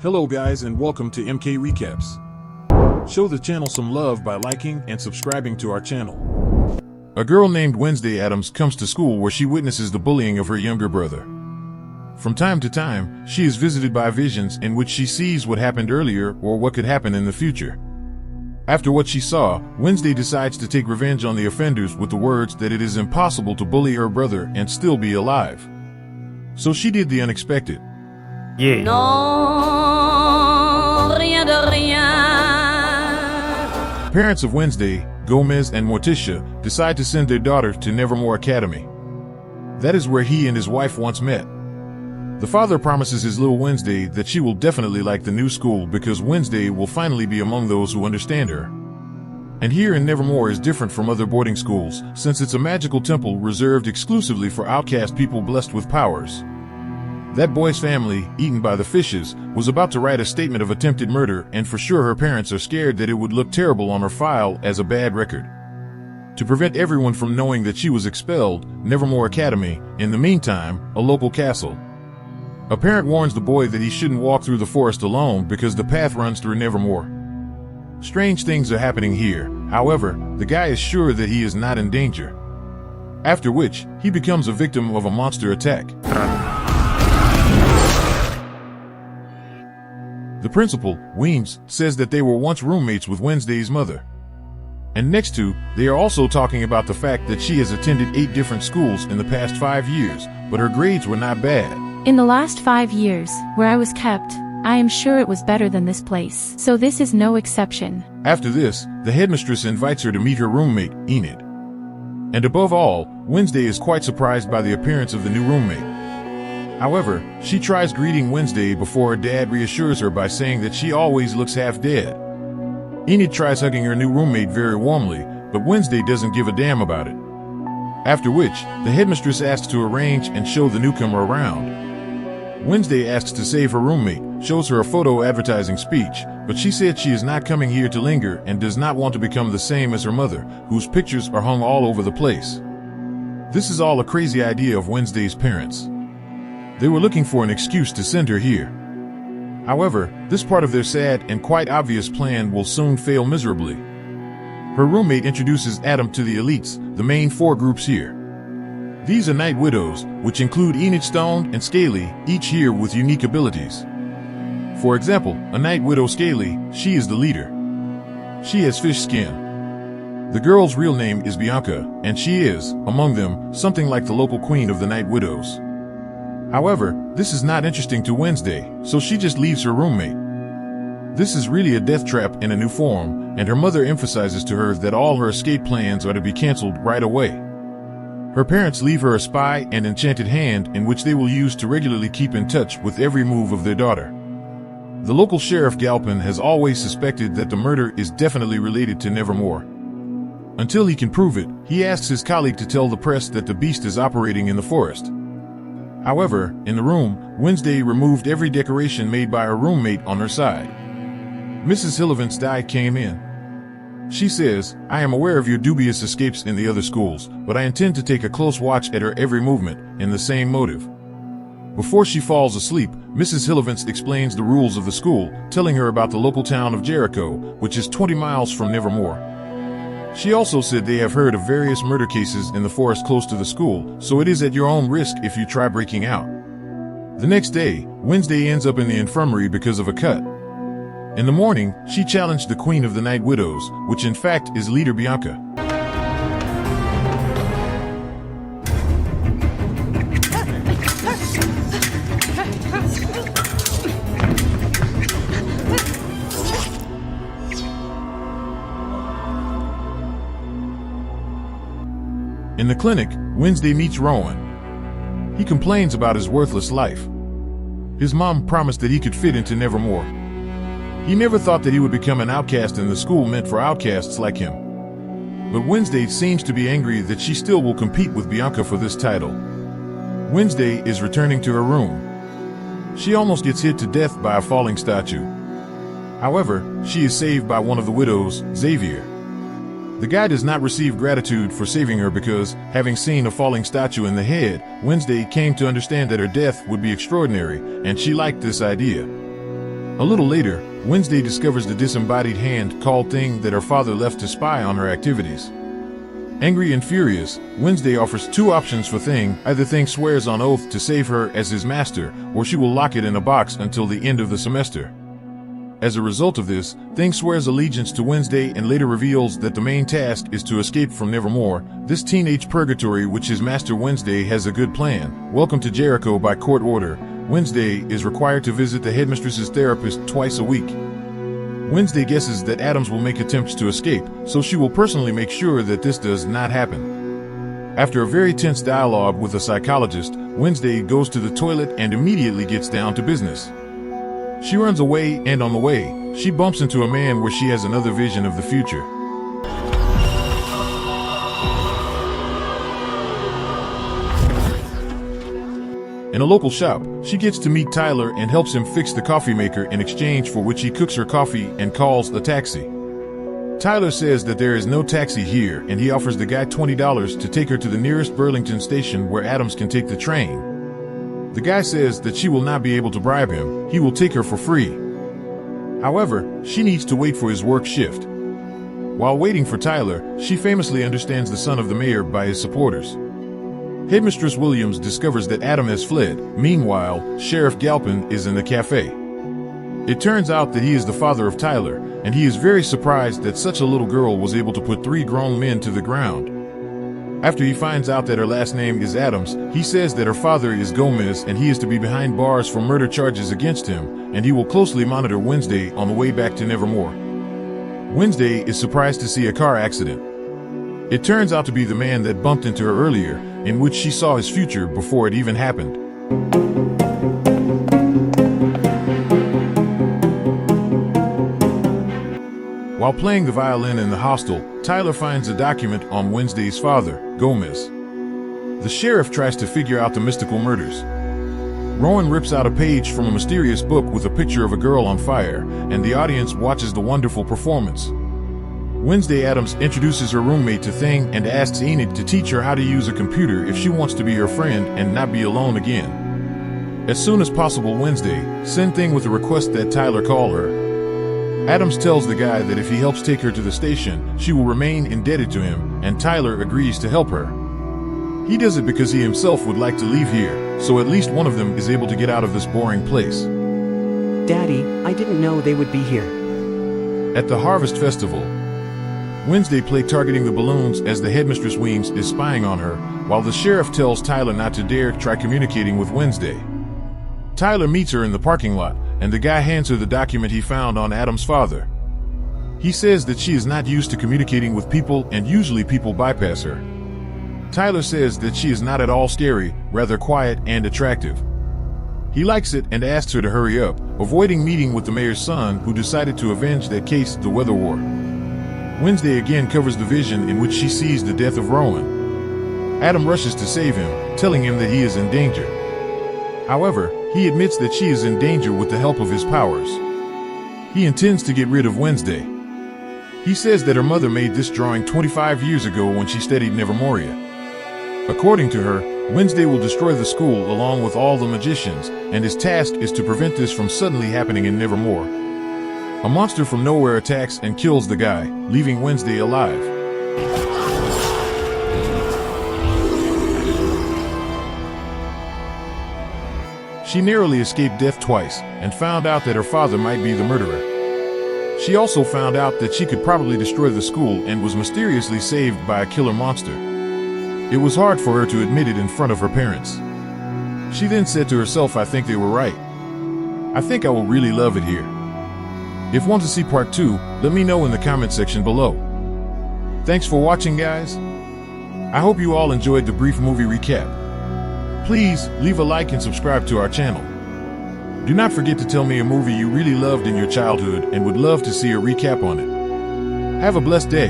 Hello guys and welcome to MK Recaps. Show the channel some love by liking and subscribing to our channel. A girl named Wednesday Adams comes to school where she witnesses the bullying of her younger brother. From time to time, she is visited by visions in which she sees what happened earlier or what could happen in the future. After what she saw, Wednesday decides to take revenge on the offenders with the words that it is impossible to bully her brother and still be alive. So she did the unexpected. Yeah. Non, rien de rien. Parents of Wednesday, Gomez and Morticia, decide to send their daughter to Nevermore Academy. That is where he and his wife once met. The father promises his little Wednesday that she will definitely like the new school because Wednesday will finally be among those who understand her. And here in Nevermore is different from other boarding schools, since it's a magical temple reserved exclusively for outcast people blessed with powers. That boy's family, eaten by the fishes, was about to write a statement of attempted murder, and for sure her parents are scared that it would look terrible on her file as a bad record. To prevent everyone from knowing that she was expelled, Nevermore Academy, in the meantime, a local castle. A parent warns the boy that he shouldn't walk through the forest alone because the path runs through Nevermore. Strange things are happening here, however, the guy is sure that he is not in danger. After which, he becomes a victim of a monster attack. The principal, Weems, says that they were once roommates with Wednesday's mother. And next to, they are also talking about the fact that she has attended 8 different schools in the past 5 years, but her grades were not bad. In the last 5 years, where I was kept, I am sure it was better than this place, so this is no exception. After this, the headmistress invites her to meet her roommate, Enid. And above all, Wednesday is quite surprised by the appearance of the new roommate. However, she tries greeting Wednesday before her dad reassures her by saying that she always looks half dead. Enid tries hugging her new roommate very warmly, but Wednesday doesn't give a damn about it. After which, the headmistress asks to arrange and show the newcomer around. Wednesday asks to save her roommate, shows her a photo advertising speech, but she said she is not coming here to linger and does not want to become the same as her mother, whose pictures are hung all over the place. This is all a crazy idea of Wednesday's parents. They were looking for an excuse to send her here. However, this part of their sad and quite obvious plan will soon fail miserably. Her roommate introduces Adam to the elites, the main 4 groups here. These are Night Widows, which include Enid Stone and Scaly, each here with unique abilities. For example, a Night Widow Scaly, she is the leader. She has fish skin. The girl's real name is Bianca, and she is, among them, something like the local queen of the Night Widows. However, this is not interesting to Wednesday, so she just leaves her roommate. This is really a death trap in a new form, and her mother emphasizes to her that all her escape plans are to be canceled right away. Her parents leave her a spy and enchanted hand in which they will use to regularly keep in touch with every move of their daughter. The local sheriff Galpin has always suspected that the murder is definitely related to Nevermore. Until he can prove it, he asks his colleague to tell the press that the beast is operating in the forest. However, in the room, Wednesday removed every decoration made by her roommate on her side. Mrs. Hillevant's dye came in. She says, "I am aware of your dubious escapes in the other schools, but I intend to take a close watch at her every movement, in the same motive." Before she falls asleep, Mrs. Hillevant explains the rules of the school, telling her about the local town of Jericho, which is 20 miles from Nevermore. She also said they have heard of various murder cases in the forest close to the school, so it is at your own risk if you try breaking out. The next day, Wednesday ends up in the infirmary because of a cut. In the morning, she challenged the Queen of the Night Widows, which in fact is leader Bianca. In the clinic, Wednesday meets Rowan. He complains about his worthless life. His mom promised that he could fit into Nevermore. He never thought that he would become an outcast in the school meant for outcasts like him. But Wednesday seems to be angry that she still will compete with Bianca for this title. Wednesday is returning to her room. She almost gets hit to death by a falling statue. However, she is saved by one of the widows, Xavier. The guy does not receive gratitude for saving her because, having seen a falling statue in the head, Wednesday came to understand that her death would be extraordinary, and she liked this idea. A little later, Wednesday discovers the disembodied hand called Thing that her father left to spy on her activities. Angry and furious, Wednesday offers two options for Thing. Either Thing swears on oath to save her as his master, or she will lock it in a box until the end of the semester. As a result of this, Thing swears allegiance to Wednesday and later reveals that the main task is to escape from Nevermore, this teenage purgatory which his master Wednesday has a good plan. Welcome to Jericho by court order. Wednesday is required to visit the headmistress's therapist twice a week. Wednesday guesses that Adams will make attempts to escape, so she will personally make sure that this does not happen. After a very tense dialogue with a psychologist, Wednesday goes to the toilet and immediately gets down to business. She runs away, and on the way, she bumps into a man where she has another vision of the future. In a local shop, she gets to meet Tyler and helps him fix the coffee maker, in exchange for which he cooks her coffee and calls a taxi. Tyler says that there is no taxi here, and he offers the guy $20 to take her to the nearest Burlington station where Adams can take the train. The guy says that she will not be able to bribe him, he will take her for free. However, she needs to wait for his work shift. While waiting for Tyler, she famously understands the son of the mayor by his supporters. Headmistress Williams discovers that Adam has fled. Meanwhile, Sheriff Galpin is in the cafe. It turns out that he is the father of Tyler, and he is very surprised that such a little girl was able to put 3 grown men to the ground. After he finds out that her last name is Adams, he says that her father is Gomez and he is to be behind bars for murder charges against him, and he will closely monitor Wednesday on the way back to Nevermore. Wednesday is surprised to see a car accident. It turns out to be the man that bumped into her earlier, in which she saw his future before it even happened. While playing the violin in the hostel, Tyler finds a document on Wednesday's father, Gomez. The sheriff tries to figure out the mystical murders. Rowan rips out a page from a mysterious book with a picture of a girl on fire, and the audience watches the wonderful performance. Wednesday Adams introduces her roommate to Thing and asks Enid to teach her how to use a computer if she wants to be her friend and not be alone again. As soon as possible, Wednesday sends Thing with a request that Tyler call her. Adams tells the guy that if he helps take her to the station, she will remain indebted to him, and Tyler agrees to help her. He does it because he himself would like to leave here, so at least one of them is able to get out of this boring place. Daddy, I didn't know they would be here. At the Harvest Festival, Wednesday plays targeting the balloons as the headmistress Weems is spying on her, while the sheriff tells Tyler not to dare try communicating with Wednesday. Tyler meets her in the parking lot, and the guy hands her the document he found on Adam's father. He says that she is not used to communicating with people and usually people bypass her. Tyler says that she is not at all scary, rather quiet and attractive. He likes it and asks her to hurry up, avoiding meeting with the mayor's son who decided to avenge that case, the weather war. Wednesday again covers the vision in which she sees the death of Rowan. Adam rushes to save him, telling him that he is in danger. However, he admits that she is in danger with the help of his powers. He intends to get rid of Wednesday. He says that her mother made this drawing 25 years ago when she studied Nevermoria. According to her, Wednesday will destroy the school along with all the magicians, and his task is to prevent this from suddenly happening in Nevermore. A monster from nowhere attacks and kills the guy, leaving Wednesday alive. She narrowly escaped death twice and found out that her father might be the murderer. She also found out that she could probably destroy the school and was mysteriously saved by a killer monster. It was hard for her to admit it in front of her parents. She then said to herself, I think they were right. I think I will really love it here. If you want to see part 2, let me know in the comment section below. Thanks for watching, guys. I hope you all enjoyed the brief movie recap. Please leave a like and subscribe to our channel. Do not forget to tell me a movie you really loved in your childhood and would love to see a recap on it. Have a blessed day.